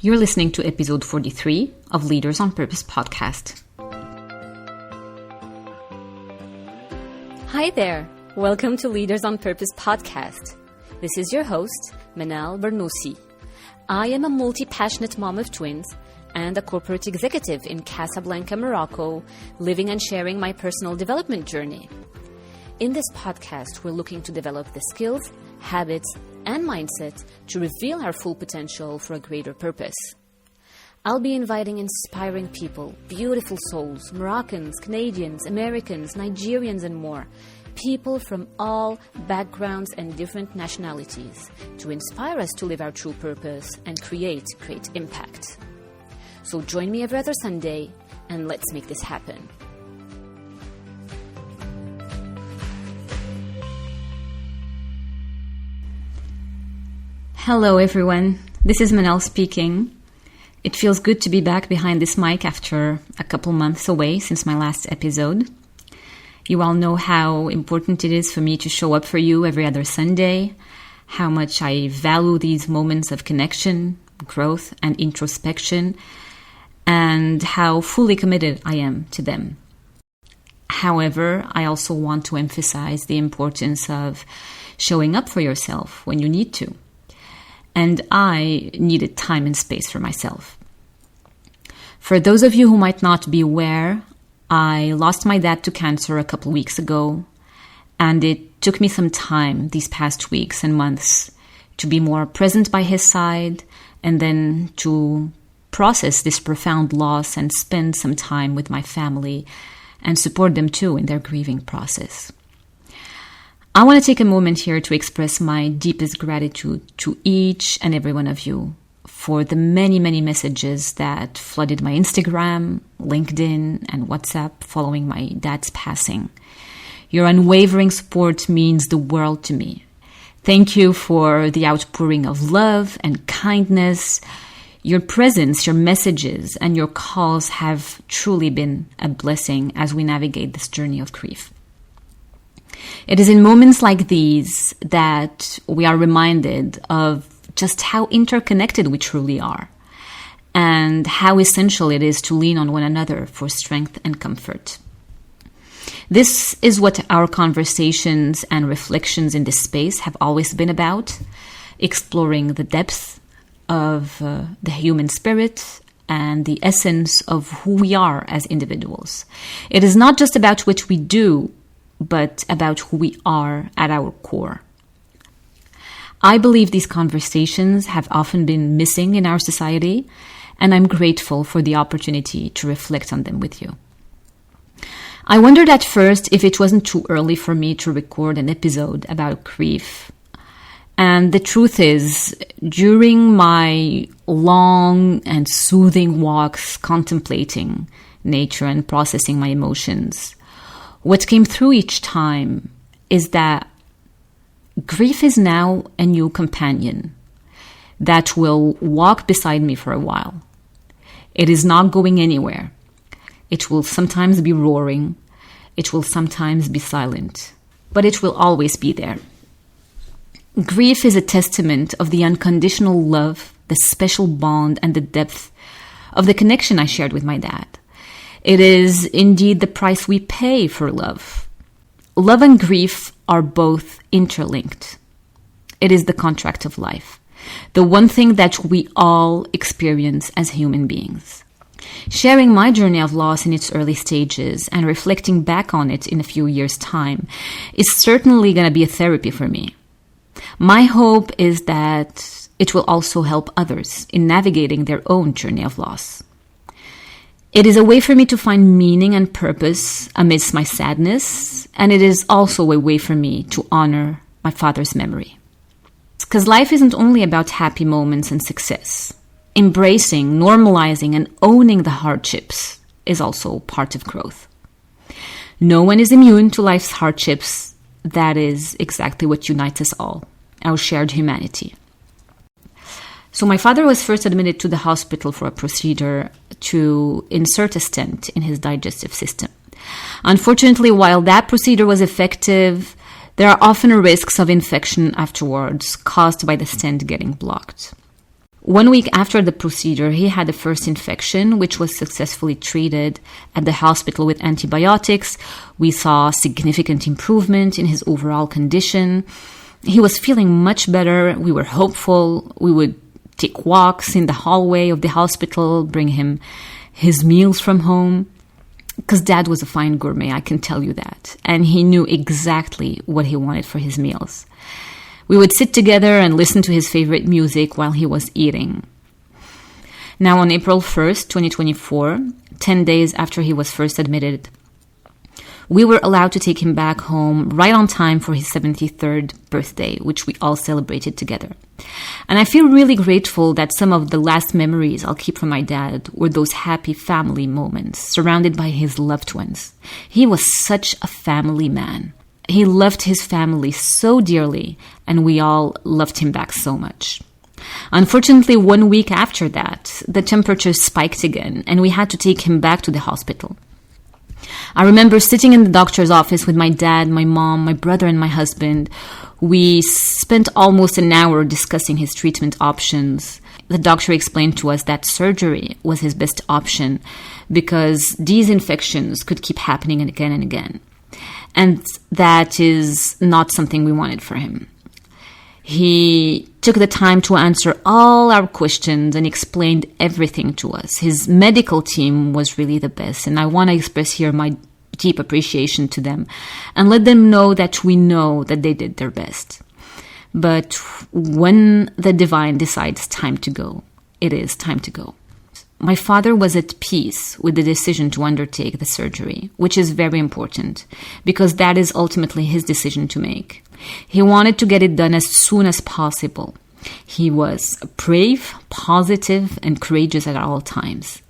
You're listening to episode 43 of Leaders on Purpose podcast. Hi there. Welcome to Leaders on Purpose podcast. This is your host, Manal Bernoussi. I am a multi-passionate mom of twins and a corporate executive in Casablanca, Morocco, living and sharing my personal development journey. In this podcast, we're looking to develop the skills, habits, and mindset to reveal our full potential for a greater purpose. I'll be inviting inspiring people, beautiful souls, Moroccans, Canadians, Americans, Nigerians, and more, people from all backgrounds and different nationalities, to inspire us to live our true purpose and create great impact. So join me every other Sunday, and let's make this happen. Hello everyone, this is Manal speaking. It feels good to be back behind this mic after a couple months away since my last episode. You all know how important it is for me to show up for you every other Sunday, how much I value these moments of connection, growth, and introspection, and how fully committed I am to them. However, I also want to emphasize the importance of showing up for yourself when you need to. And I needed time and space for myself. For those of you who might not be aware, I lost my dad to cancer a couple weeks ago, and it took me some time these past weeks and months to be more present by his side and then to process this profound loss and spend some time with my family and support them too in their grieving process. I want to take a moment here to express my deepest gratitude to each and every one of you for the many, many messages that flooded my Instagram, LinkedIn, and WhatsApp following my dad's passing. Your unwavering support means the world to me. Thank you for the outpouring of love and kindness. Your presence, your messages, and your calls have truly been a blessing as we navigate this journey of grief. It is in moments like these that we are reminded of just how interconnected we truly are and how essential it is to lean on one another for strength and comfort. This is what our conversations and reflections in this space have always been about, exploring the depth of the human spirit and the essence of who we are as individuals. It is not just about what we do, but about who we are at our core. I believe these conversations have often been missing in our society, and I'm grateful for the opportunity to reflect on them with you. I wondered at first if it wasn't too early for me to record an episode about grief. And the truth is, during my long and soothing walks contemplating nature and processing my emotions, what came through each time is that grief is now a new companion that will walk beside me for a while. It is not going anywhere. It will sometimes be roaring. It will sometimes be silent. But it will always be there. Grief is a testament of the unconditional love, the special bond, and the depth of the connection I shared with my dad. It is indeed the price we pay for love. Love and grief are both interlinked. It is the contract of life, the one thing that we all experience as human beings. Sharing my journey of loss in its early stages and reflecting back on it in a few years' time is certainly going to be a therapy for me. My hope is that it will also help others in navigating their own journey of loss. It is a way for me to find meaning and purpose amidst my sadness, and it is also a way for me to honor my father's memory. Because life isn't only about happy moments and success. Embracing, normalizing, and owning the hardships is also part of growth. No one is immune to life's hardships. That is exactly what unites us all, our shared humanity. So my father was first admitted to the hospital for a procedure to insert a stent in his digestive system. Unfortunately, while that procedure was effective, there are often risks of infection afterwards caused by the stent getting blocked. 1 week after the procedure, he had the first infection, which was successfully treated at the hospital with antibiotics. We saw significant improvement in his overall condition. He was feeling much better. We were hopeful. We would take walks in the hallway of the hospital, bring him his meals from home. Because Dad was a fine gourmet, I can tell you that. And he knew exactly what he wanted for his meals. We would sit together and listen to his favorite music while he was eating. Now, on April 1st, 2024, 10 days after he was first admitted, we were allowed to take him back home right on time for his 73rd birthday, which we all celebrated together. And I feel really grateful that some of the last memories I'll keep from my dad were those happy family moments surrounded by his loved ones. He was such a family man. He loved his family so dearly, and we all loved him back so much. Unfortunately, 1 week after that, the temperature spiked again, and we had to take him back to the hospital. I remember sitting in the doctor's office with my dad, my mom, my brother, and my husband. We spent almost an hour discussing his treatment options. The doctor explained to us that surgery was his best option because these infections could keep happening again and again. And that is not something we wanted for him. He took the time to answer all our questions and explained everything to us. His medical team was really the best, and I want to express here my deep appreciation to them and let them know that we know that they did their best. But when the divine decides time to go, it is time to go. My father was at peace with the decision to undertake the surgery, which is very important because that is ultimately his decision to make. He wanted to get it done as soon as possible. He was brave, positive, and courageous at all times.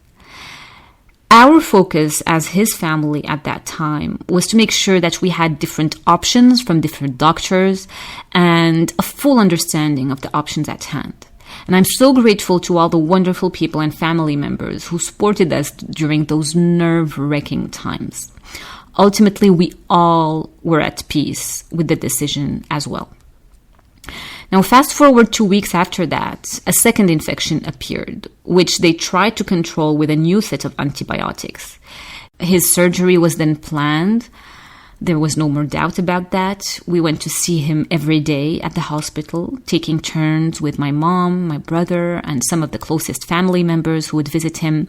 Our focus as his family at that time was to make sure that we had different options from different doctors and a full understanding of the options at hand. And I'm so grateful to all the wonderful people and family members who supported us during those nerve-wracking times. Ultimately, we all were at peace with the decision as well. Now, fast forward 2 weeks after that, a second infection appeared, which they tried to control with a new set of antibiotics. His surgery was then planned. There was no more doubt about that. We went to see him every day at the hospital, taking turns with my mom, my brother, and some of the closest family members who would visit him.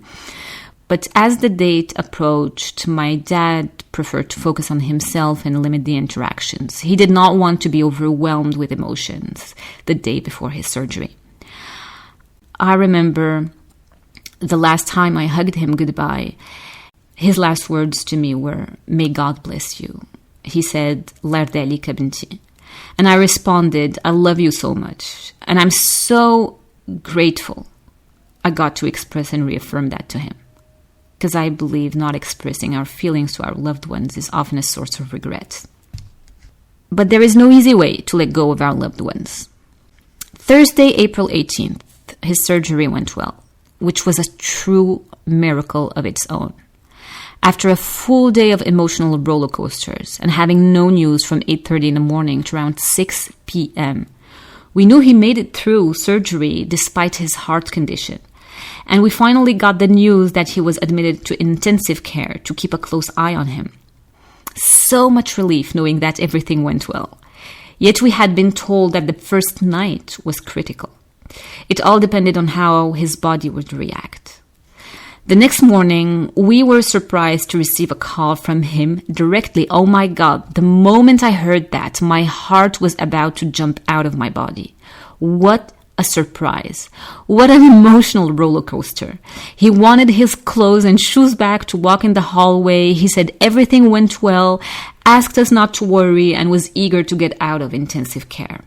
But as the date approached, my dad preferred to focus on himself and limit the interactions. He did not want to be overwhelmed with emotions the day before his surgery. I remember the last time I hugged him goodbye, his last words to me were, "May God bless you." He said, "Lardeli kabinti." And I responded, "I love you so much." And I'm so grateful I got to express and reaffirm that to him. Because I believe not expressing our feelings to our loved ones is often a source of regret. But there is no easy way to let go of our loved ones. Thursday, April 18th, his surgery went well, which was a true miracle of its own. After a full day of emotional roller coasters and having no news from 8:30 in the morning to around 6 p.m., we knew he made it through surgery despite his heart condition. And we finally got the news that he was admitted to intensive care to keep a close eye on him. So much relief knowing that everything went well. Yet we had been told that the first night was critical. It all depended on how his body would react. The next morning, we were surprised to receive a call from him directly. Oh my God, the moment I heard that, my heart was about to jump out of my body. What a surprise. What an emotional roller coaster. He wanted his clothes and shoes back to walk in the hallway. He said everything went well, asked us not to worry, and was eager to get out of intensive care.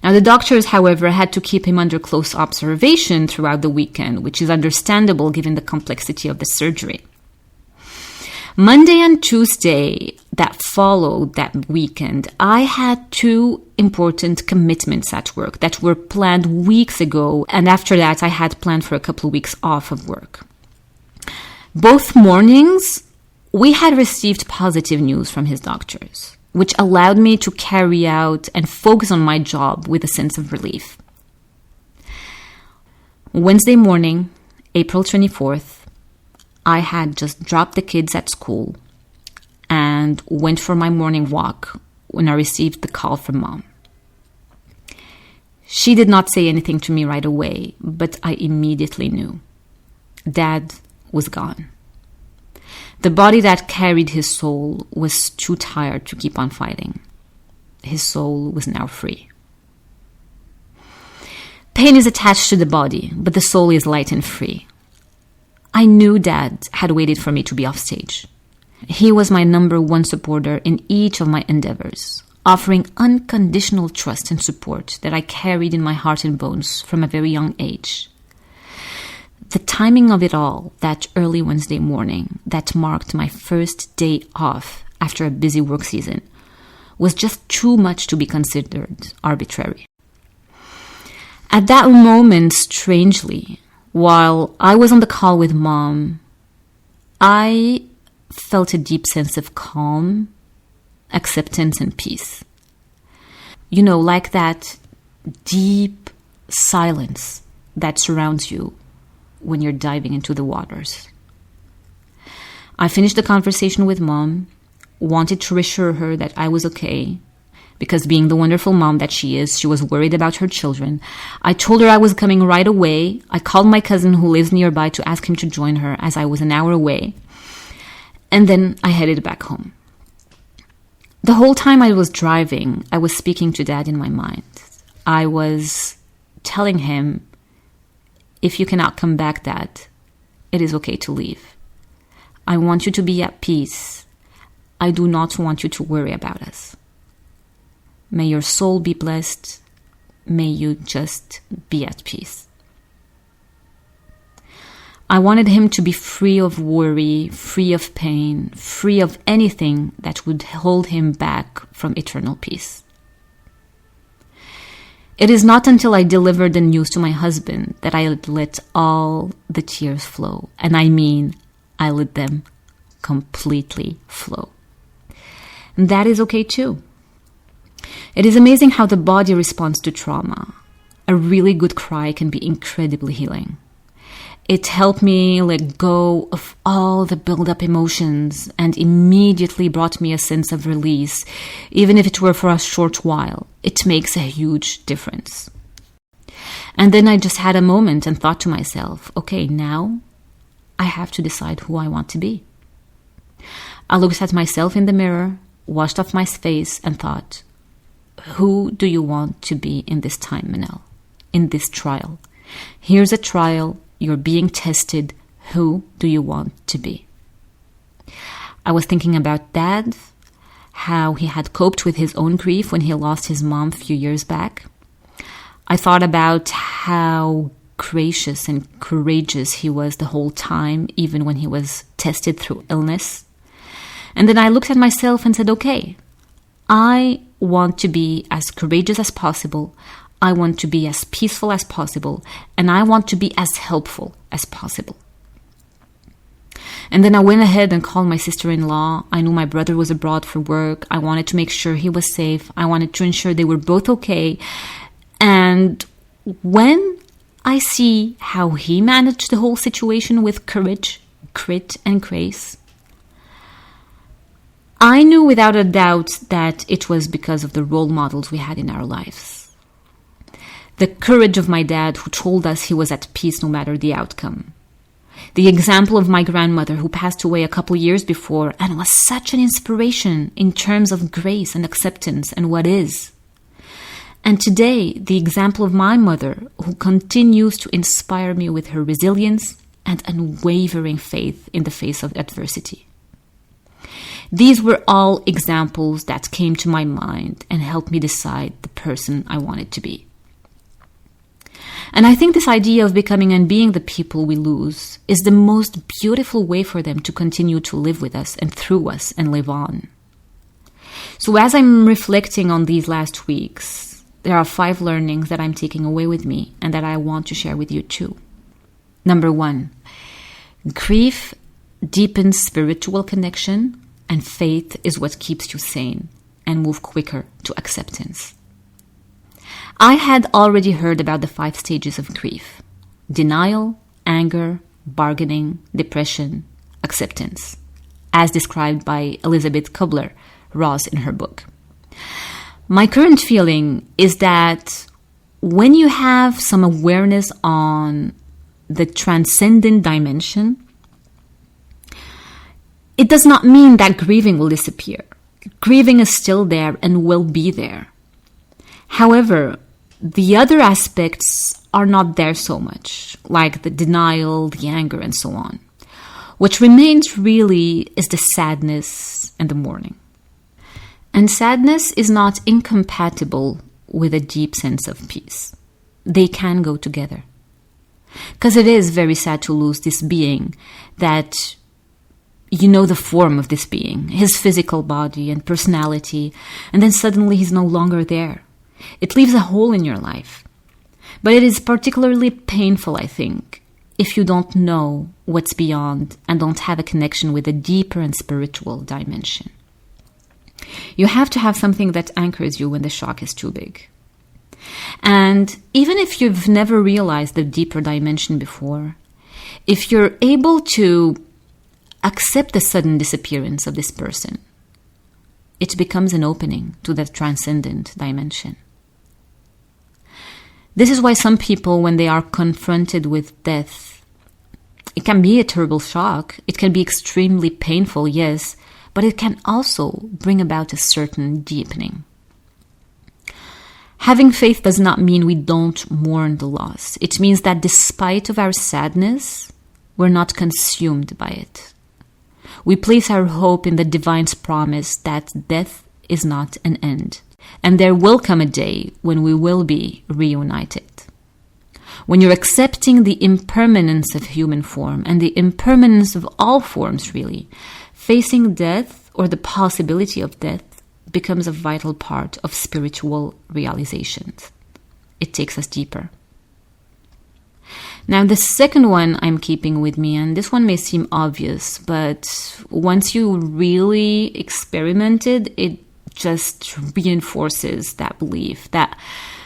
Now, the doctors, however, had to keep him under close observation throughout the weekend, which is understandable given the complexity of the surgery. Monday and Tuesday that followed that weekend, I had 2 important commitments at work that were planned weeks ago, and after that I had planned for a couple of weeks off of work. Both mornings, we had received positive news from his doctors, which allowed me to carry out and focus on my job with a sense of relief. Wednesday morning, April 24th, I had just dropped the kids at school and went for my morning walk when I received the call from Mom. She did not say anything to me right away, but I immediately knew. Dad was gone. The body that carried his soul was too tired to keep on fighting. His soul was now free. Pain is attached to the body, but the soul is light and free. I knew Dad had waited for me to be off stage. He was my number one supporter in each of my endeavors, offering unconditional trust and support that I carried in my heart and bones from a very young age. The timing of it all, that early Wednesday morning that marked my first day off after a busy work season, was just too much to be considered arbitrary. At that moment, strangely, while I was on the call with Mom, I felt a deep sense of calm, acceptance, and peace. You know, like that deep silence that surrounds you when you're diving into the waters. I finished the conversation with Mom, wanted to reassure her that I was okay, because being the wonderful mom that she is, she was worried about her children. I told her I was coming right away. I called my cousin who lives nearby to ask him to join her as I was an hour away. And then I headed back home. The whole time I was driving, I was speaking to Dad in my mind. I was telling him, if you cannot come back, Dad, it is okay to leave. I want you to be at peace. I do not want you to worry about us. May your soul be blessed. May you just be at peace. I wanted him to be free of worry, free of pain, free of anything that would hold him back from eternal peace. It is not until I delivered the news to my husband that I let all the tears flow. And I mean, I let them completely flow. And that is okay too. It is amazing how the body responds to trauma. A really good cry can be incredibly healing. It helped me let go of all the build-up emotions and immediately brought me a sense of release, even if it were for a short while. It makes a huge difference. And then I just had a moment and thought to myself, okay, now I have to decide who I want to be. I looked at myself in the mirror, washed off my face, and thought, who do you want to be in this time, Manal? In this trial? Here's a trial. You're being tested. Who do you want to be? I was thinking about Dad, how he had coped with his own grief when he lost his mom a few years back. I thought about how gracious and courageous he was the whole time, even when he was tested through illness. And then I looked at myself and said, okay, I want to be as courageous as possible. I want to be as peaceful as possible. And I want to be as helpful as possible. And then I went ahead and called my sister-in-law. I knew my brother was abroad for work. I wanted to make sure he was safe. I wanted to ensure they were both okay. And when I see how he managed the whole situation with courage, grit, and grace, I knew without a doubt that it was because of the role models we had in our lives. The courage of my dad, who told us he was at peace no matter the outcome. The example of my grandmother, who passed away a couple years before and was such an inspiration in terms of grace and acceptance and what is. And today, the example of my mother, who continues to inspire me with her resilience and unwavering faith in the face of adversity. These were all examples that came to my mind and helped me decide the person I wanted to be. And I think this idea of becoming and being the people we lose is the most beautiful way for them to continue to live with us and through us and live on. So as I'm reflecting on these last weeks, there are 5 learnings that I'm taking away with me and that I want to share with you too. Number 1, grief deepens spiritual connection, and faith is what keeps you sane and move quicker to acceptance. I had already heard about the 5 stages of grief. denial, anger, bargaining, depression, acceptance, as described by Elizabeth Kubler-Ross in her book. My current feeling is that when you have some awareness on the transcendent dimension, it does not mean that grieving will disappear. Grieving is still there and will be there. However, the other aspects are not there so much, like the denial, the anger, and so on. What remains really is the sadness and the mourning. And sadness is not incompatible with a deep sense of peace. They can go together. Because it is very sad to lose this being that you know the form of this being, his physical body and personality, and then suddenly he's no longer there. It leaves a hole in your life. But it is particularly painful, I think, if you don't know what's beyond and don't have a connection with a deeper and spiritual dimension. You have to have something that anchors you when the shock is too big. And even if you've never realized the deeper dimension before, if you're able to accept the sudden disappearance of this person, it becomes an opening to that transcendent dimension. This is why some people, when they are confronted with death, it can be a terrible shock. It can be extremely painful, yes, but it can also bring about a certain deepening. Having faith does not mean we don't mourn the loss. It means that despite of our sadness, we're not consumed by it. We place our hope in the divine's promise that death is not an end, and there will come a day when we will be reunited. When you're accepting the impermanence of human form and the impermanence of all forms, really, facing death or the possibility of death becomes a vital part of spiritual realizations. It takes us deeper. Now, the second one I'm keeping with me, and this one may seem obvious, but once you really experiment it just reinforces that belief that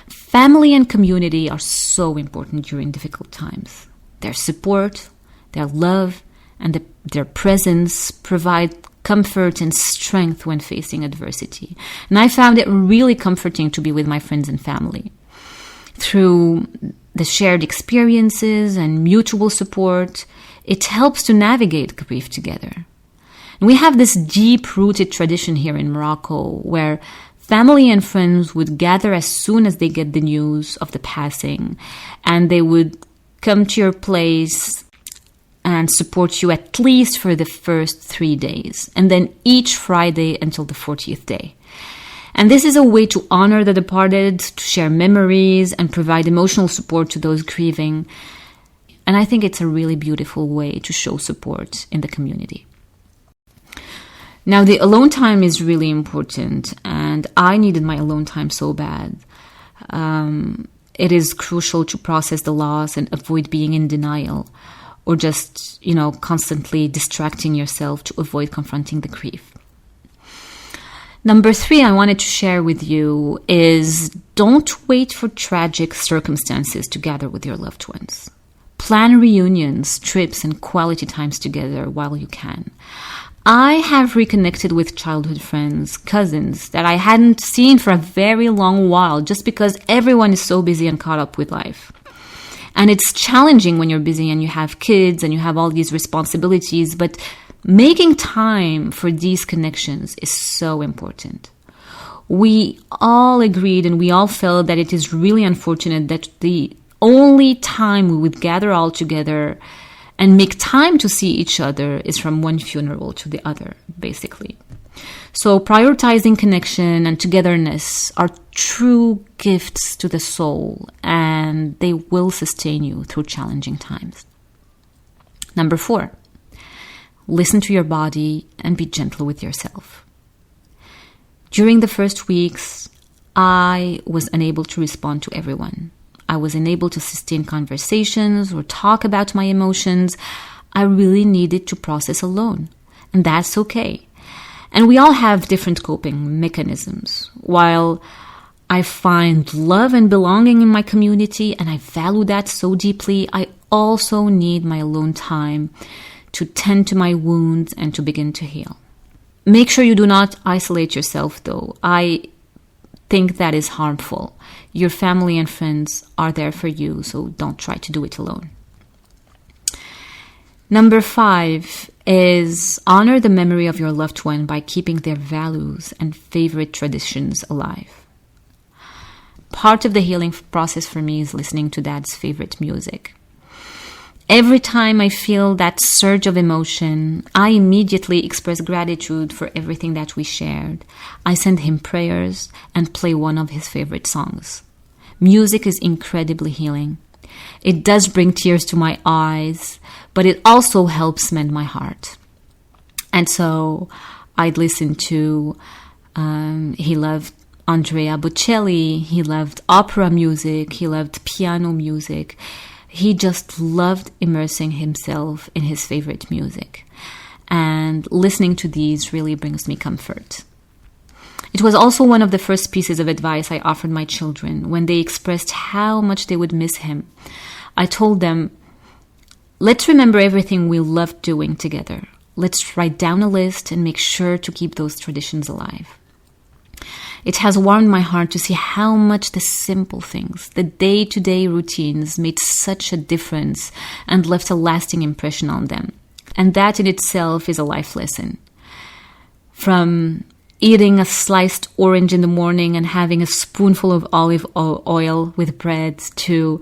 family and community are so important during difficult times. Their support, their love, and their presence provide comfort and strength when facing adversity. And I found it really comforting to be with my friends and family. Through the shared experiences and mutual support, it helps to navigate grief together. And we have this deep-rooted tradition here in Morocco where family and friends would gather as soon as they get the news of the passing, and they would come to your place and support you at least for the first 3 days, and then each Friday until the 40th day. And this is a way to honor the departed, to share memories, and provide emotional support to those grieving. And I think it's a really beautiful way to show support in the community. Now, the alone time is really important, and I needed my alone time so bad. It is crucial to process the loss and avoid being in denial, or just, constantly distracting yourself to avoid confronting the grief. Number 3 I wanted to share with you is don't wait for tragic circumstances to gather with your loved ones. Plan reunions, trips, and quality times together while you can. I have reconnected with childhood friends, cousins that I hadn't seen for a very long while just because everyone is so busy and caught up with life. And it's challenging when you're busy and you have kids and you have all these responsibilities, but making time for these connections is so important. We all agreed and we all felt that it is really unfortunate that the only time we would gather all together and make time to see each other is from one funeral to the other, basically. So prioritizing connection and togetherness are true gifts to the soul, and they will sustain you through challenging times. Number 4, listen to your body and be gentle with yourself. During the first weeks, I was unable to respond to everyone. I was unable to sustain conversations or talk about my emotions. I really needed to process alone, and that's okay. And we all have different coping mechanisms. While I find love and belonging in my community, and I value that so deeply. I also need my alone time to tend to my wounds and to begin to heal. Make sure you do not isolate yourself, though. I think that is harmful. Your family and friends are there for you, so don't try to do it alone. Number 5 is honor the memory of your loved one by keeping their values and favorite traditions alive. Part of the healing process for me is listening to Dad's favorite music. Every time I feel that surge of emotion, I immediately express gratitude for everything that we shared. I send him prayers and play one of his favorite songs. Music is incredibly healing. It does bring tears to my eyes, but it also helps mend my heart. And so I'd listen to, he loved Andrea Bocelli, he loved opera music, he loved piano music. He just loved immersing himself in his favorite music. And listening to these really brings me comfort. It was also one of the first pieces of advice I offered my children when they expressed how much they would miss him. I told them, let's remember everything we loved doing together. Let's write down a list and make sure to keep those traditions alive. It has warmed my heart to see how much the simple things, the day-to-day routines made such a difference and left a lasting impression on them. And that in itself is a life lesson. From eating a sliced orange in the morning and having a spoonful of olive oil with bread to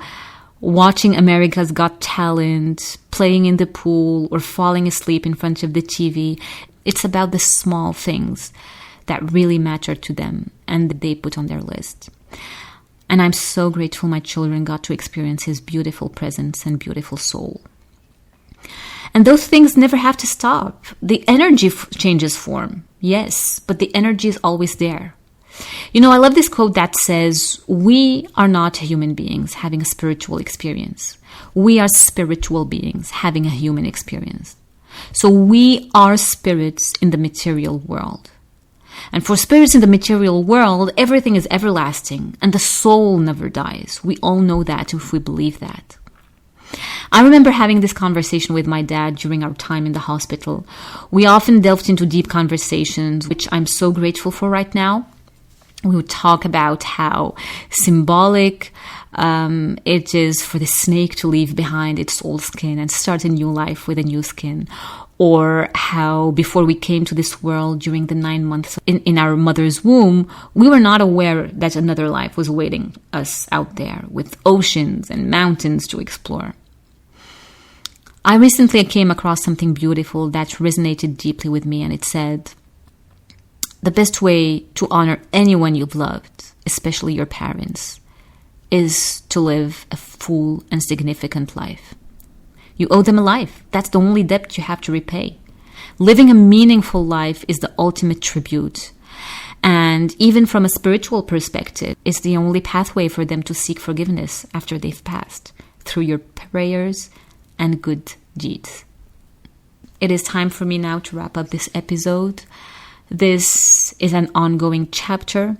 watching America's Got Talent, playing in the pool, or falling asleep in front of the TV. It's about the small things that really matter to them and that they put on their list. And I'm so grateful my children got to experience his beautiful presence and beautiful soul. And those things never have to stop. The energy changes form, yes, but the energy is always there. You know, I love this quote that says, we are not human beings having a spiritual experience. We are spiritual beings having a human experience. So we are spirits in the material world. And for spirits in the material world, everything is everlasting and the soul never dies. We all know that if we believe that. I remember having this conversation with my dad during our time in the hospital. We often delved into deep conversations, which I'm so grateful for right now. We would talk about how symbolic it is for the snake to leave behind its old skin and start a new life with a new skin. Or how before we came to this world during the 9 months in our mother's womb, we were not aware that another life was awaiting us out there with oceans and mountains to explore. I recently came across something beautiful that resonated deeply with me, and it said, the best way to honor anyone you've loved, especially your parents, is to live a full and significant life. You owe them a life. That's the only debt you have to repay. Living a meaningful life is the ultimate tribute. And even from a spiritual perspective, it's the only pathway for them to seek forgiveness after they've passed, through your prayers and good deeds. It is time for me now to wrap up this episode. This is an ongoing chapter.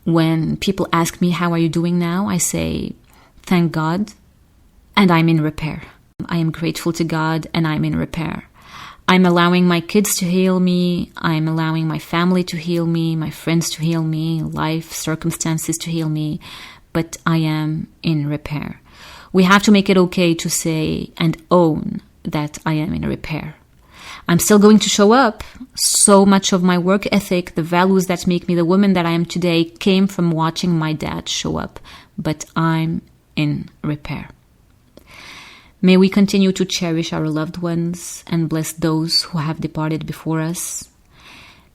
When people ask me, how are you doing now? I say, thank God, and I'm in repair. I am grateful to God, and I'm in repair. I'm allowing my kids to heal me. I'm allowing my family to heal me, my friends to heal me, life circumstances to heal me. But I am in repair. We have to make it okay to say and own that I am in repair. I'm still going to show up. So much of my work ethic, the values that make me the woman that I am today, came from watching my dad show up. But I'm in repair. May we continue to cherish our loved ones and bless those who have departed before us.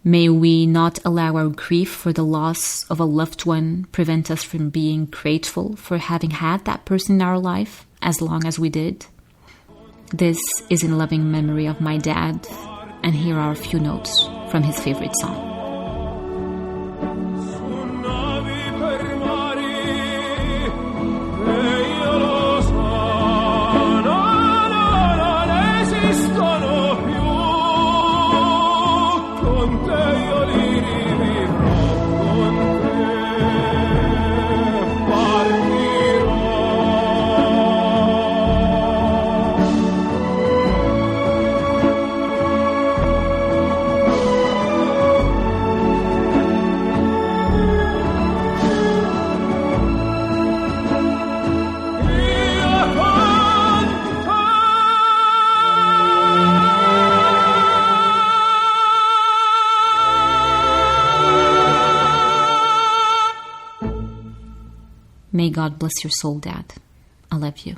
May we not allow our grief for the loss of a loved one prevent us from being grateful for having had that person in our life as long as we did. This is in loving memory of my dad, and here are a few notes from his favorite song. Con te io li rivivrò con te. May God bless your soul, Dad. I love you.